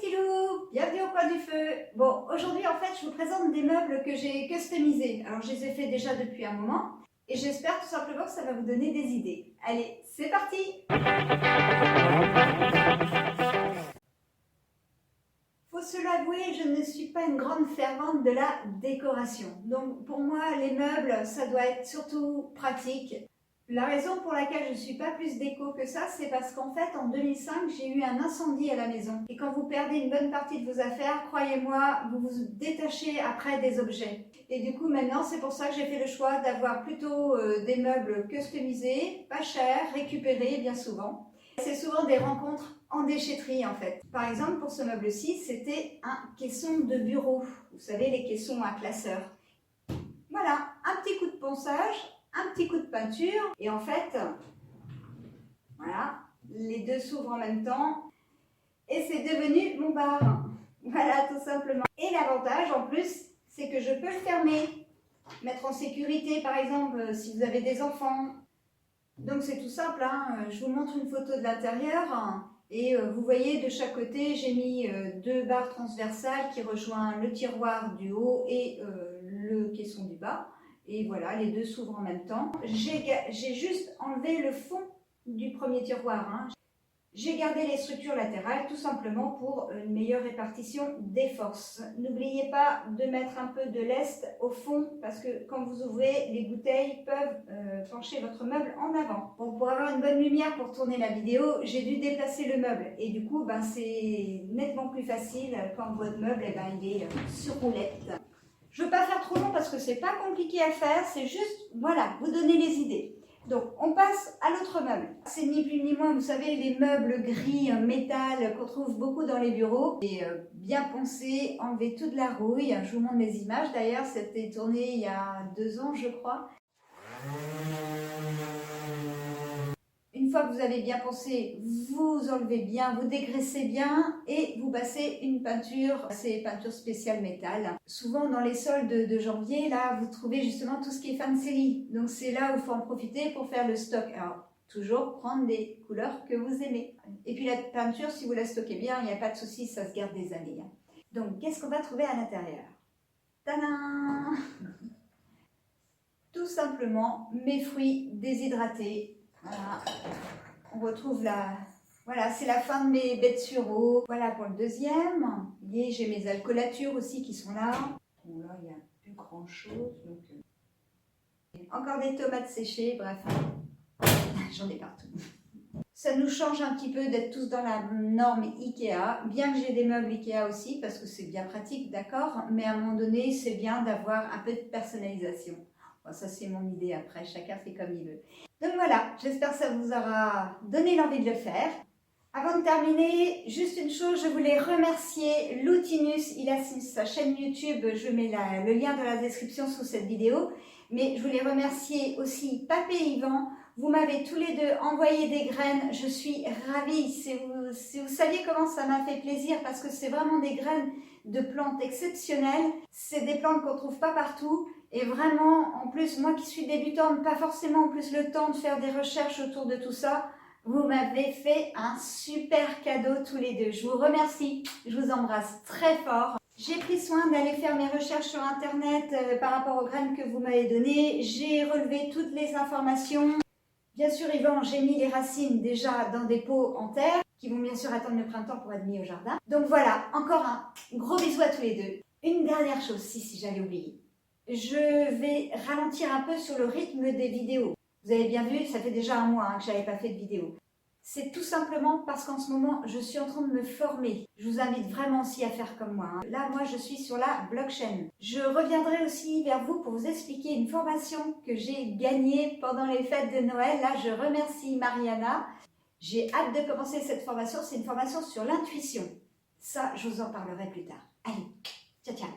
petits loups, bienvenue au coin du feu. Bon, aujourd'hui en fait je vous présente des meubles que j'ai customisés. Alors je les ai fait déjà depuis un moment et j'espère tout simplement que ça va vous donner des idées. Allez, c'est parti! Faut se l'avouer, je ne suis pas une grande fervente de la décoration. Donc pour moi les meubles ça doit être surtout pratique. La raison pour laquelle je ne suis pas plus déco que ça, c'est parce qu'en fait, en 2005, j'ai eu un incendie à la maison. Et quand vous perdez une bonne partie de vos affaires, croyez-moi, vous vous détachez après des objets. Et du coup, maintenant, c'est pour ça que j'ai fait le choix d'avoir plutôt des meubles customisés, pas chers, récupérés bien souvent. C'est souvent des rencontres en déchetterie en fait. Par exemple, pour ce meuble-ci, c'était un caisson de bureau. Vous savez, les caissons à classeur. Voilà, un petit coup de ponçage, un petit coup de peinture et en fait, voilà, les deux s'ouvrent en même temps et c'est devenu mon bar. Voilà, tout simplement. Et l'avantage en plus, c'est que je peux le fermer, mettre en sécurité par exemple si vous avez des enfants. Donc c'est tout simple, hein. Je vous montre une photo de l'intérieur et vous voyez de chaque côté, j'ai mis deux barres transversales qui rejoignent le tiroir du haut et le caisson du bas. Et voilà, les deux s'ouvrent en même temps. J'ai juste enlevé le fond du premier tiroir. Hein. J'ai gardé les structures latérales tout simplement pour une meilleure répartition des forces. N'oubliez pas de mettre un peu de lest au fond parce que quand vous ouvrez, les bouteilles peuvent pencher votre meuble en avant. Bon, pour avoir une bonne lumière pour tourner la vidéo, j'ai dû déplacer le meuble et du coup, c'est nettement plus facile quand votre meuble il est sur roulette. Je ne veux pas faire trop long parce que c'est pas compliqué à faire, c'est juste, voilà, vous donner les idées. Donc, on passe à l'autre meuble. C'est ni plus ni moins, vous savez, les meubles gris, métal qu'on trouve beaucoup dans les bureaux. Et bien poncé, enlever toute la rouille. Je vous montre les images. D'ailleurs, c'était tourné il y a 2 ans, je crois. Une fois que vous avez bien poncé, vous enlevez bien, vous dégraissez bien et vous passez une peinture, c'est peinture spéciale métal. Souvent dans les soldes de janvier, là, vous trouvez justement tout ce qui est fin de série. Donc c'est là où il faut en profiter pour faire le stock. Alors, toujours prendre des couleurs que vous aimez. Et puis la peinture, si vous la stockez bien, il n'y a pas de souci, ça se garde des années. Donc, qu'est-ce qu'on va trouver à l'intérieur? Tadam! Tout simplement mes fruits déshydratés. Voilà, on retrouve voilà, c'est la fin de mes baies de sureau. Voilà pour le deuxième. Et j'ai mes alcoolatures aussi qui sont là. Bon là, il n'y a plus grand chose. Encore des tomates séchées, bref, j'en ai partout. Ça nous change un petit peu d'être tous dans la norme Ikea, bien que j'ai des meubles Ikea aussi, parce que c'est bien pratique, d'accord, mais à un moment donné, c'est bien d'avoir un peu de personnalisation. Bon, ça, c'est mon idée après, chacun fait comme il veut. Donc voilà, j'espère que ça vous aura donné l'envie de le faire. Avant de terminer, juste une chose, je voulais remercier Loutinus, il a sa chaîne YouTube, je mets le lien dans la description sous cette vidéo, mais je voulais remercier aussi Papé et Yvan. Vous m'avez tous les deux envoyé des graines, je suis ravie. Si vous saviez comment ça m'a fait plaisir, parce que c'est vraiment des graines de plantes exceptionnelles. C'est des plantes qu'on ne trouve pas partout. Et vraiment, en plus, moi qui suis débutante, pas forcément en plus le temps de faire des recherches autour de tout ça, vous m'avez fait un super cadeau tous les deux. Je vous remercie, je vous embrasse très fort. J'ai pris soin d'aller faire mes recherches sur internet par rapport aux graines que vous m'avez données. J'ai relevé toutes les informations. Bien sûr, Yvan, j'ai mis les racines déjà dans des pots en terre qui vont bien sûr attendre le printemps pour être mis au jardin. Donc voilà, encore un gros bisou à tous les deux. Une dernière chose, si j'allais oublier. Je vais ralentir un peu sur le rythme des vidéos. Vous avez bien vu, ça fait déjà un mois que je n'avais pas fait de vidéo. C'est tout simplement parce qu'en ce moment, je suis en train de me former. Je vous invite vraiment aussi à faire comme moi. Là, moi, je suis sur la blockchain. Je reviendrai aussi vers vous pour vous expliquer une formation que j'ai gagnée pendant les fêtes de Noël. Là, je remercie Mariana. J'ai hâte de commencer cette formation. C'est une formation sur l'intuition. Ça, je vous en parlerai plus tard. Allez, ciao, ciao.